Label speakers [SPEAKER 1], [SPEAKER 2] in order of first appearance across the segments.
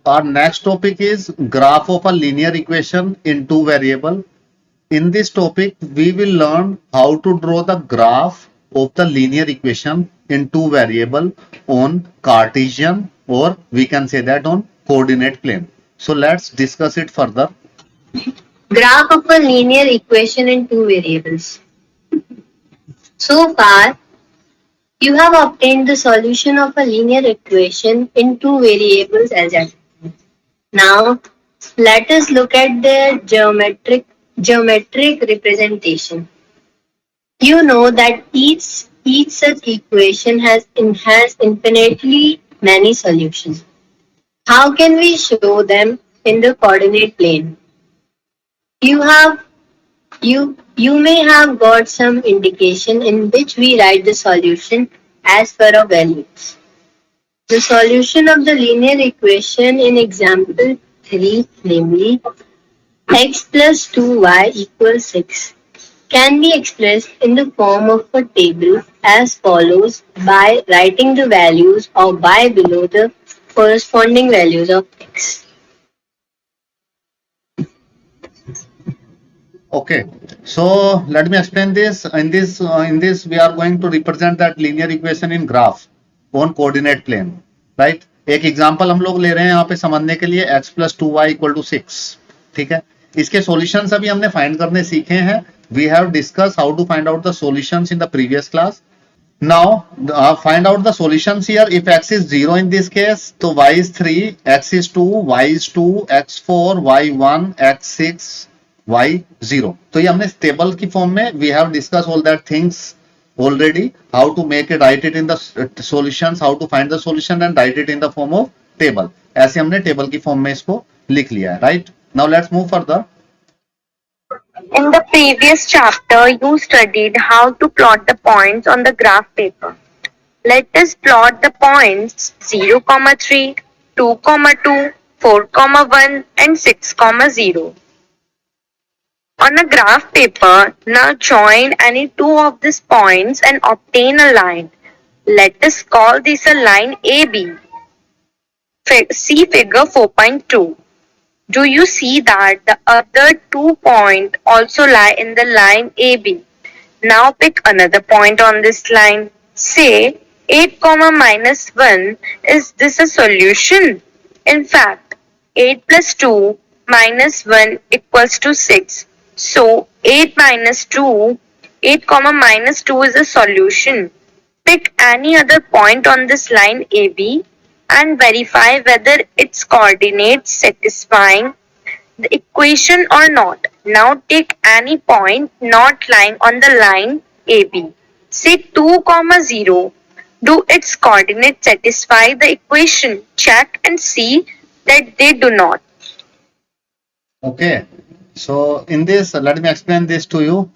[SPEAKER 1] our next topic is graph of a linear equation in two variable. In this topic, we will learn how to draw the graph of the linear equation in two variable on Cartesian, or we can say that on coordinate plane. So let's discuss it further.
[SPEAKER 2] Graph of a linear equation in two variables. So far, you have obtained the solution of a linear equation in two variables as at. Now, let us look at their geometric representation. You know that each such equation has infinitely many solutions. How can we show them in the coordinate plane? You may have got some indication in which we write the solution as per our values. The solution of the linear equation in example 3, namely x plus 2y equals 6, can be expressed in the form of a table as follows by writing the values of y below the corresponding values of x.
[SPEAKER 1] Okay, so let me explain this. In this, we are going to represent that linear equation in graph on coordinate plane, right? एक example हम लोग ले रहे हैं यहाँ पे समझने के लिए x plus 2y equal to 6, ठीक है? इसके सॉल्यूशंस अभी हमने फाइंड करने सीखे हैं. We have discussed how to find out the solutions in the previous class. Now find out the solutions here. If x is 0 in this case, so y is 3, x is 2, y is 2, x4, y1, x6, y0. तो ये हमने table की form में we have discussed all that things already. How to make it, write it in the solutions, how to find the solution and write it in the form of table. ऐसे हमने table की form में इसको लिख लिया है, right? Now let's move further.
[SPEAKER 3] In the previous chapter, you studied how to plot the points on the graph paper. Let us plot the points 0, 3, 2, 2, 4, 1 and 6, 0. On a graph paper, now join any two of these points and obtain a line. Let us call this a line AB. See figure 4.2. Do you see that the other 2 points also lie in the line AB? Now pick another point on this line. Say 8, minus 1. Is this a solution? In fact, 8 plus 2 minus 1 equals to 6. So 8 minus 2 is a solution. Pick any other point on this line AB and verify whether its coordinates satisfying the equation or not. Now take any point not lying on the line AB. Say 2, 0. Do its coordinates satisfy the equation? Check and see that they do not.
[SPEAKER 1] Okay, so in this, let me explain this to you.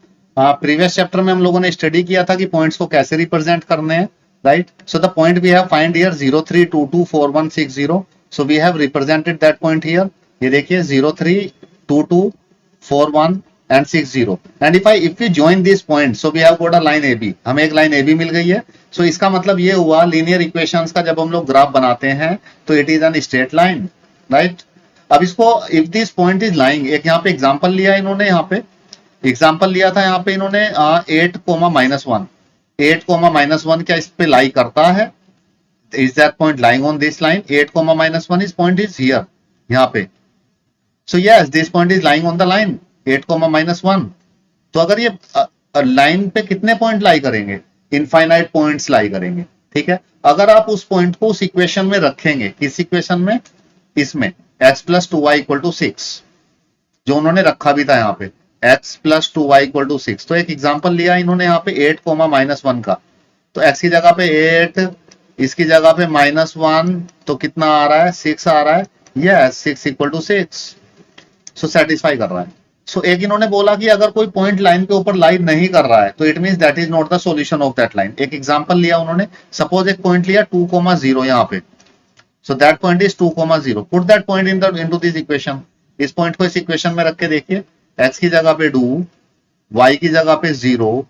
[SPEAKER 1] Previous chapter में हम लोगों ने study किया था कि points को कैसे represent करने हैं, right? So the point we have find here 0, 3, 2, 2, 4, 1, 6, 0. So we have represented that point here. ये देखिए 0, 3, 2, 2, 4, 1 and 6, 0. And if we join this point, so we have got a line AB. हमें एक line AB मिल गई है. So इसका मतलब ये हुआ लीनियर इक्वेशंस का जब हम लोग ग्राफ बनाते हैं तो it is an straight line, right? अब इसको if this point is lying, एक यहाँ पे एग्जांपल लिया इन्होंने, यहाँ पे एग्जांपल लिया था यहाँ पे इन्होंने 8, -1. 8, -1 क्या इस पे लाई करता है? Is that point lying on this line? 8, -1 is point is here, यहाँ पे. So yes, this point is lying on the line 8, -1. तो अगर ये लाइन पे कितने पॉइंट लाई करेंगे? इनफाइनाइट पॉइंट्स लाई करेंगे, ठीक है? अगर आप उस पॉइंट को उस इक्वेशन में रखेंगे, किस इक्वेशन में? इसमें x plus 2y equal to 6, जो उन्होंने रखा भी था यहाँ पे x plus 2y equal to 6. तो एक एग्जांपल लिया इन्होंने यहाँ पे 8, -1 का. तो x की जगह पे 8, इसकी जगह पे -1, तो कितना आ रहा है? 6 आ रहा है. Yes, 6 equal to 6. So satisfy कर रहा है. सो एक इन्होंने बोला कि अगर कोई पॉइंट लाइन के ऊपर लाई नहीं कर रहा है तो it means that is not the solution of that line. एक एग्जांपल लिया उन्होंने, सपोज एक पॉइंट लिया 2, 0 यहाँ पे. So that point is 2, 0. Put that point into this equation. इस पॉइंट को इस इक्वेशन में रख के देखिए, x की जगह पे 2, y की जगह पे 0.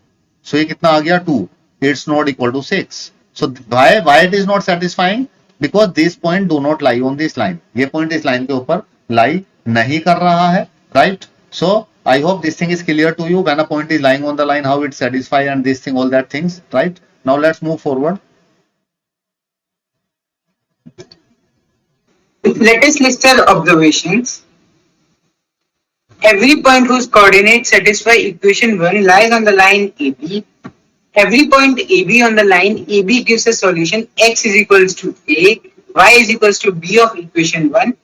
[SPEAKER 1] सो ये कितना आ गया? 2. It's not equal to 6. So why it is not satisfying? Because this point do not lie on this line, ये पॉइंट इस लाइन के ऊपर लाई नहीं कर रहा है, right? So I hope this thing is clear to you. When a point is lying on the line, how it satisfies and this thing, all that things, right? Now let's move forward.
[SPEAKER 4] Let us list our observations. Every point whose coordinates satisfy equation 1 lies on the line AB. Every point AB on the line AB gives a solution x is equals to A, y is equals to B of equation 1.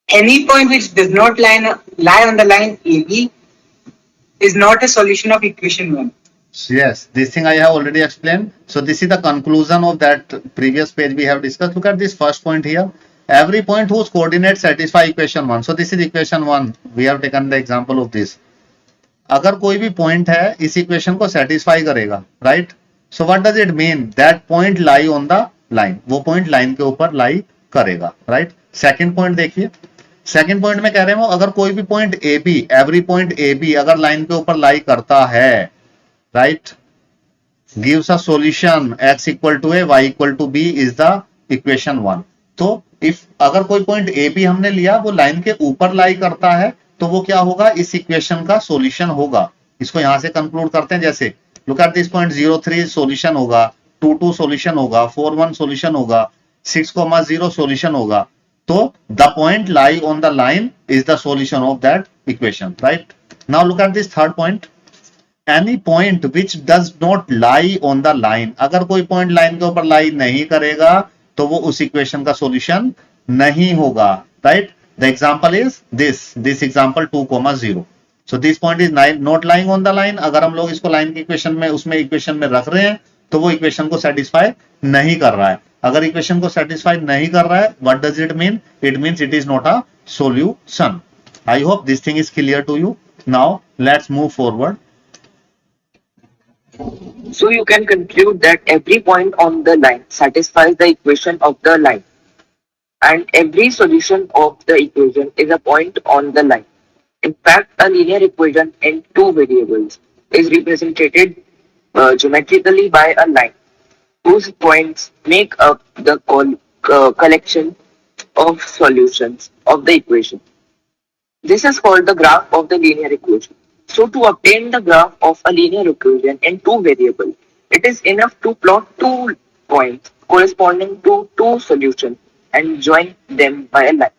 [SPEAKER 4] Any point which does not lie on the line AB is not a solution of equation 1.
[SPEAKER 1] Yes, this thing I have already explained. So this is the conclusion of that previous page we have discussed. Look at this first point here. Every point whose coordinates satisfy equation 1. So this is equation 1. We have taken the example of this. अगर कोई भी point है इस equation को satisfy करेगा, right? So what does it mean? That point lie on the line, वो point line के ऊपर लाई करेगा, राइट? सेकंड पॉइंट देखिए, सेकंड पॉइंट में कह रहे हैं अगर कोई भी point A B, every point A B अगर लाइन के ऊपर लाई करता है, right, gives a solution x equal to A, y equal to B is the equation 1. तो इफ अगर कोई पॉइंट ए बी हमने लिया वो लाइन के ऊपर लाई करता है तो वो क्या होगा? इस इक्वेशन का सॉल्यूशन होगा. इसको यहां से कंक्लूड करते हैं, जैसे look at this point 0,3 solution होगा, 2,2 सॉल्यूशन होगा, 4,1 सॉल्यूशन होगा, 6,0 सॉल्यूशन होगा. तो the point lie on the line is the solution of that equation, right? Now look at this third point. Any point which does not lie on the line, अगर कोई point line के ऊपर lie नहीं करेगा तो वो उस equation का सॉल्यूशन नहीं होगा, right? The example is this example 2,0. So this point is not lying on the line. अगर हम लोग इसको लाइन की इक्वेशन में उसमें इक्वेशन में रख रहे हैं तो वो इक्वेशन को सेटिस्फाई नहीं कर रहा है. अगर इक्वेशन को सेटिस्फाई नहीं कर रहा है, what does it mean? It means it is not a solution. I hope this thing is clear to you. Now let's move forward.
[SPEAKER 5] So you can conclude that every point on the line satisfies the equation of the line, and every solution of the equation is a point on the line. In fact, a linear equation in two variables is represented geometrically by a line whose points make up the collection of solutions of the equation. This is called the graph of the linear equation. So to obtain the graph of a linear equation in two variables, it is enough to plot 2 points corresponding to 2 solutions and join them by a line.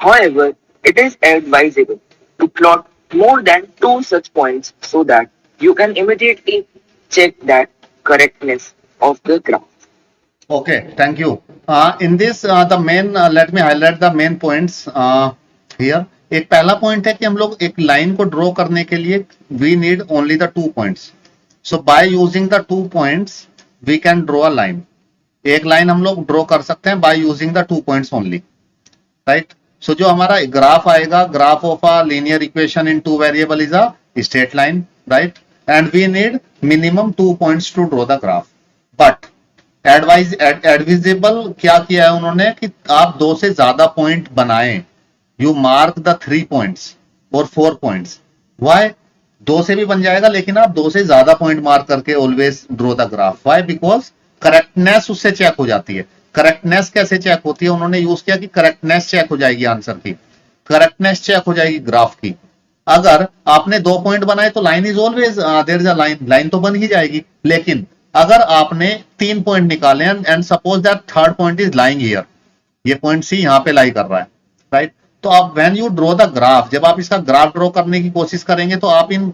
[SPEAKER 5] However, it is advisable to plot more than 2 such points so that you can immediately check that correctness of the graph.
[SPEAKER 1] Okay, thank you. In this, the main, let me highlight the main points here. एक पहला point है कि हम लोग एक line को draw करने के लिए we need only the 2 points. So by using the 2 points we can draw a line. एक लाइन हम लोग ड्रॉ कर सकते हैं by using the 2 points only, right? So जो हमारा ग्राफ आएगा, graph of a linear equation in 2 variable is a straight line, right? And we need minimum 2 points to draw the graph. But advisable क्या किया है उन्होंने कि आप 2 से ज्यादा पॉइंट बनाएं. You mark the 3 points or 4 points. Why? 2 से भी बन जाएगा लेकिन आप 2 से ज्यादा पॉइंट मार्क करके always draw the graph. Why? Because correctness उससे चेक हो जाती है. करेक्टनेस कैसे चेक होती है? उन्होंने यूज किया कि करेक्टनेस चेक हो जाएगी आंसर की, करेक्टनेस चेक हो जाएगी ग्राफ की. अगर आपने 2 पॉइंट बनाए तो line is always there is a line तो बन ही जाएगी. लेकिन अगर आपने 3 पॉइंट निकाले and suppose that third point is lying here, ये पॉइंट सी यहां पे लाई कर रहा है, राइट? तो आप when you draw the graph, जब आप इसका ग्राफ ड्रॉ करने की कोशिश करेंगे तो आप इन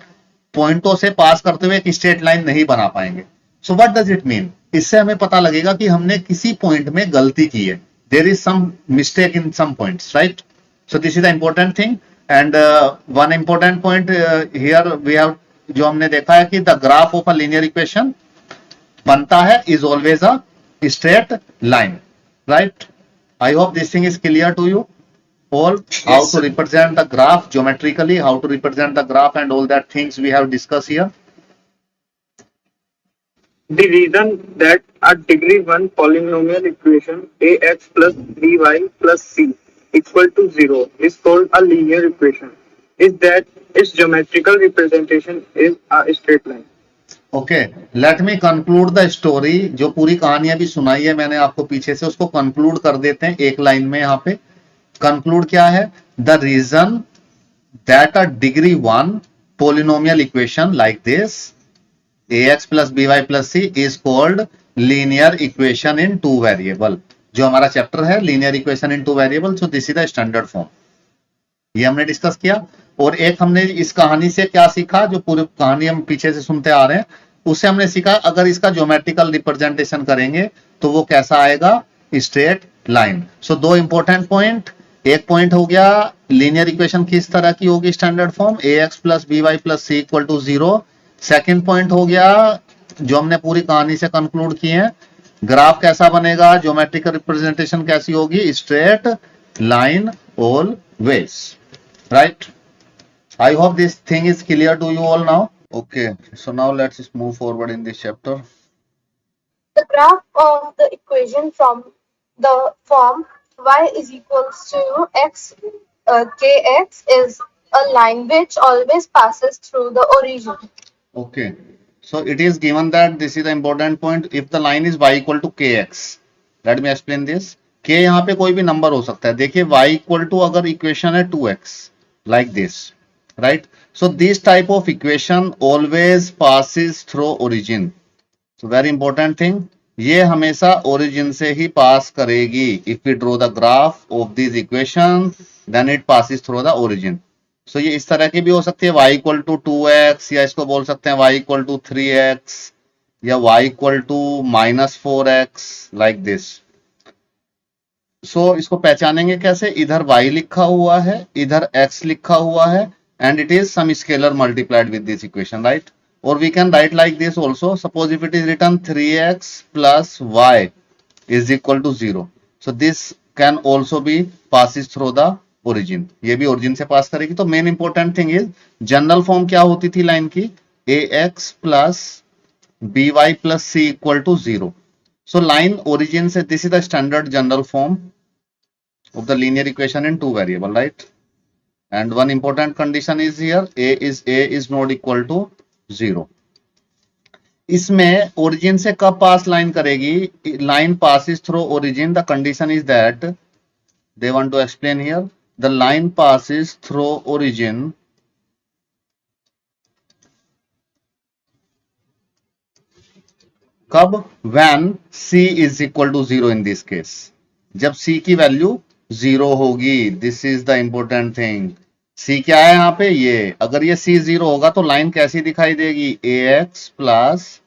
[SPEAKER 1] पॉइंटों से पास करते हुए एक स्ट्रेट लाइन नहीं बना पाएंगे. सो व्हाट डज इट मीन? इससे हमें पता लगेगा कि हमने किसी पॉइंट में गलती की है. There is some mistake in some points, right? So this is the important thing. And one important point here we have, जो हमने देखा है कि the graph of a linear equation बनता है is always a straight line, right? I hope this thing is clear to you all. How to represent the graph geometrically, how to represent the graph and all that things we have discussed here.
[SPEAKER 6] The reason that a degree 1 polynomial equation ax plus by plus c equal to 0 is called a linear equation is that its geometrical representation is a straight line.
[SPEAKER 1] Okay, let me conclude the story. जो पूरी कहानी अभी सुनाई है मैंने आपको पीछे से, उसको कंक्लूड कर देते हैं एक लाइन में। यहाँ पे कंक्लूड क्या है? The reason that a degree 1 polynomial equation like this ax plus by plus c is called linear equation in two variable। जो हमारा चैप्टर है linear equation in two variable, so this is the standard form। ये हमने discuss किया। और एक हमने इस कहानी से क्या सीखा, जो पूरी कहानी हम पीछे से सुनते आ रहे हैं, उससे हमने सीखा अगर इसका ज्योमेट्रिकल रिप्रेजेंटेशन करेंगे तो वो कैसा आएगा? Straight line. सो दो इंपॉर्टेंट पॉइंट। एक पॉइंट हो गया लीनियर इक्वेशन किस तरह की होगी standard form, ax plus by plus c equal to 0। Second point हो गया जो हमने पूरी कहानी से कंक्लूड किए हैं, ग्राफ कैसा बनेगा, ज्योमेट्रिकल रिप्रेजेंटेशन कैसी होगी? Straight line always. Right? I hope this thing is clear to you all now. Okay, so now let's just move forward in this chapter.
[SPEAKER 7] The graph of the equation from the form y is equals to x kx is a line which always passes through the origin.
[SPEAKER 1] Okay, so it is given that this is the important point. If the line is y equal to kx, let me explain this. k यहाँ पे कोई भी number हो सकता है। देखिए y equal to अगर equation है 2x like this, right? So this type of equation always passes through origin. So very important thing, ये हमेशा origin से ही पास करेगी। If we draw the graph of this equation, then it passes through the origin. So ये इस तरह की भी हो सकती है, y equal to 2x, या इसको बोल सकते हैं y equal to 3x, या y equal to minus 4x like this. इसको पहचानेंगे कैसे? इधर y लिखा हुआ है, इधर x लिखा हुआ है, and it is some scalar multiplied with this equation, right? Or we can write like this also. Suppose if it is written 3x plus y is equal to 0. So this can also be passes through the origin. ये भी origin से पास करेगी। तो main important thing is general form क्या होती थी line की? ax plus by plus c equal to 0. So line origin से, this is the standard general form of the linear equation in two variable, right? And one important condition is here, a is not equal to 0. इसमें origin से कब पास line करेगी? line passes through origin, the condition is that they want to explain here, the line passes through origin कब? when c is equal to 0 in this case, जब c की value 0 होगी। This is the important thing. c क्या है यहाँ पे? ये अगर ये c 0 होगा तो लाइन कैसी दिखाई देगी? ax plus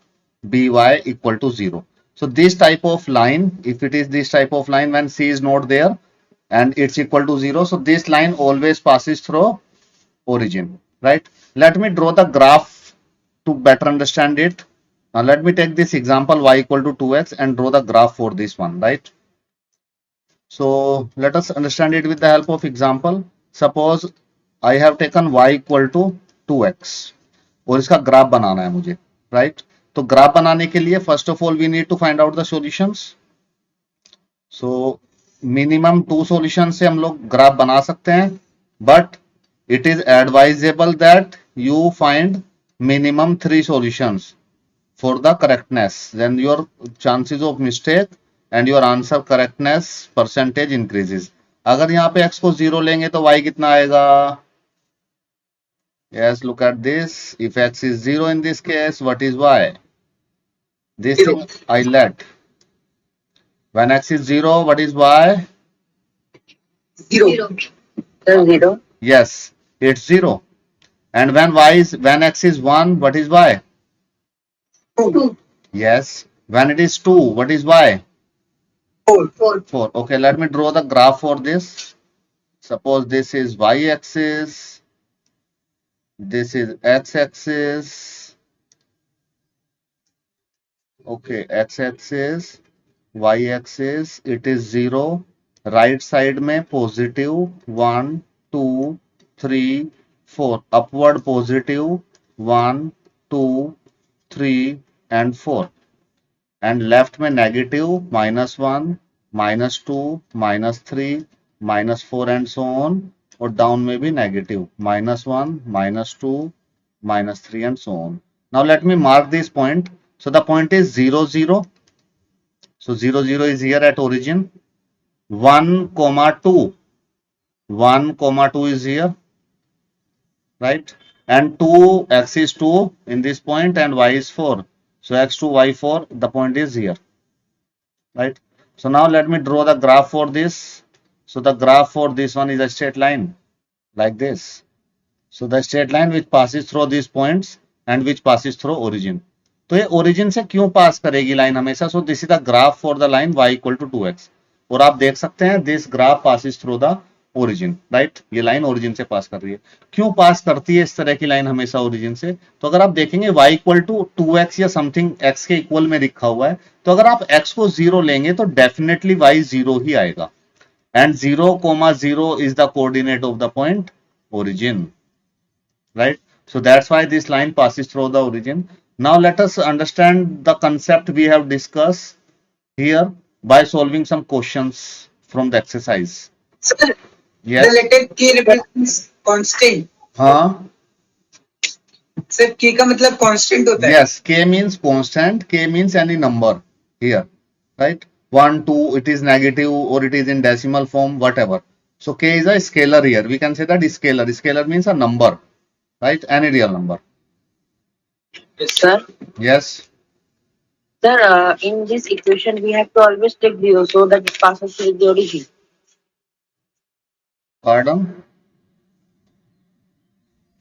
[SPEAKER 1] by equal to 0। So this type of line, if it is this type of line when c is not there and it's equal to 0, so this line always passes through origin, right? Let me draw the graph to better understand it. Now let me take this example y equal to 2x and draw the graph for this one, right? So let us understand it with the help of example. Suppose I have taken y equal to 2x और इसका graph बनाना है मुझे, right? तो graph बनाने के लिए first of all we need to find out the solutions. So minimum 2 solutions से हम लोग ग्राफ बना सकते हैं, but it is advisable that you find minimum 3 solutions for the correctness. Then your chances of mistake and your answer correctness percentage increases. अगर यहाँ पे x को 0 लेंगे तो y कितना आएगा? Yes, look at this. If x is 0 in this case, what is y? This thing I let. When x is 0, what is y?
[SPEAKER 4] 0.
[SPEAKER 3] 0.
[SPEAKER 1] Yes, it's 0. And when x is 1, what is y?
[SPEAKER 4] 2.
[SPEAKER 1] Yes. When it is 2, what is y?
[SPEAKER 4] 4.
[SPEAKER 1] 4. Okay, let me draw the graph for this. Suppose this is y-axis, this is x-axis. Okay, x-axis, y-axis, it is 0. Right side में positive 1, 2, 3, 4. Upward positive 1, 2, 3 and 4. And left में negative -1, -2, -3, -4 and so on. और down में भी negative -1, -2, -3 and so on. Now let me mark this point. So the point is 0, 0. So 0, 0 is here at origin. 1, 2. 1, 2 is here, right? And 2, x is 2 in this point and y is 4. So x2, y4, the point is here, right? So now let me draw the graph for this. So the graph for this one is a straight line like this. So the straight line which passes through these points and which passes through origin. तो ये origin से क्यों पास करेगी line हमेशा? So this is the graph for the line y equal to 2x. और आप देख सकते हैं this graph passes through the origin, right? ये लाइन origin से पास कर रही है. क्यों पास करती है इस तरह की लाइन हमेशा origin से? तो अगर आप देखेंगे y equal to 2x या something x के इक्वल में लिखा हुआ है, तो अगर आप x को 0 लेंगे तो definitely y 0 ही आएगा. And 0, 0 is the coordinate of the point origin. Right? So that's why this line passes through the origin. Now let us understand the concept we have discussed here by solving some questions from the exercise.
[SPEAKER 4] Sir,
[SPEAKER 1] Yes.
[SPEAKER 4] the letter K represents constant.
[SPEAKER 1] हाँ.
[SPEAKER 4] Sir, K का मतलब constant होता है.
[SPEAKER 1] Yes. K means constant. K means any number here. Right? 1, 2, it is negative or it is in decimal form, whatever. So K is a scalar here. We can say that is scalar. Scalar means a number. Right? Any real number.
[SPEAKER 5] Sir,
[SPEAKER 1] Yes.
[SPEAKER 5] sir, in this equation we have to always take 0 so that it passes through the origin.
[SPEAKER 1] Pardon?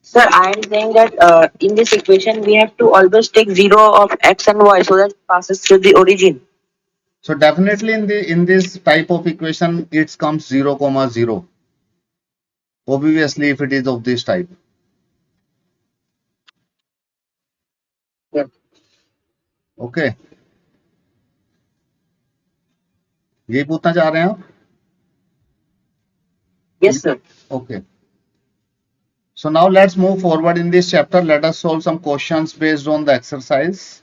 [SPEAKER 5] Sir, I am saying that in this equation we have to always take 0 of x and y so that it passes through the origin.
[SPEAKER 1] So definitely in this type of equation it comes 0, 0. Obviously if it is of this type.
[SPEAKER 5] Yeah.
[SPEAKER 1] Okay. यही पूछना चाह रहे हैं आप?
[SPEAKER 5] Yes, sir.
[SPEAKER 1] Okay. So now let's move forward in this chapter. Let us solve some questions based on the exercise.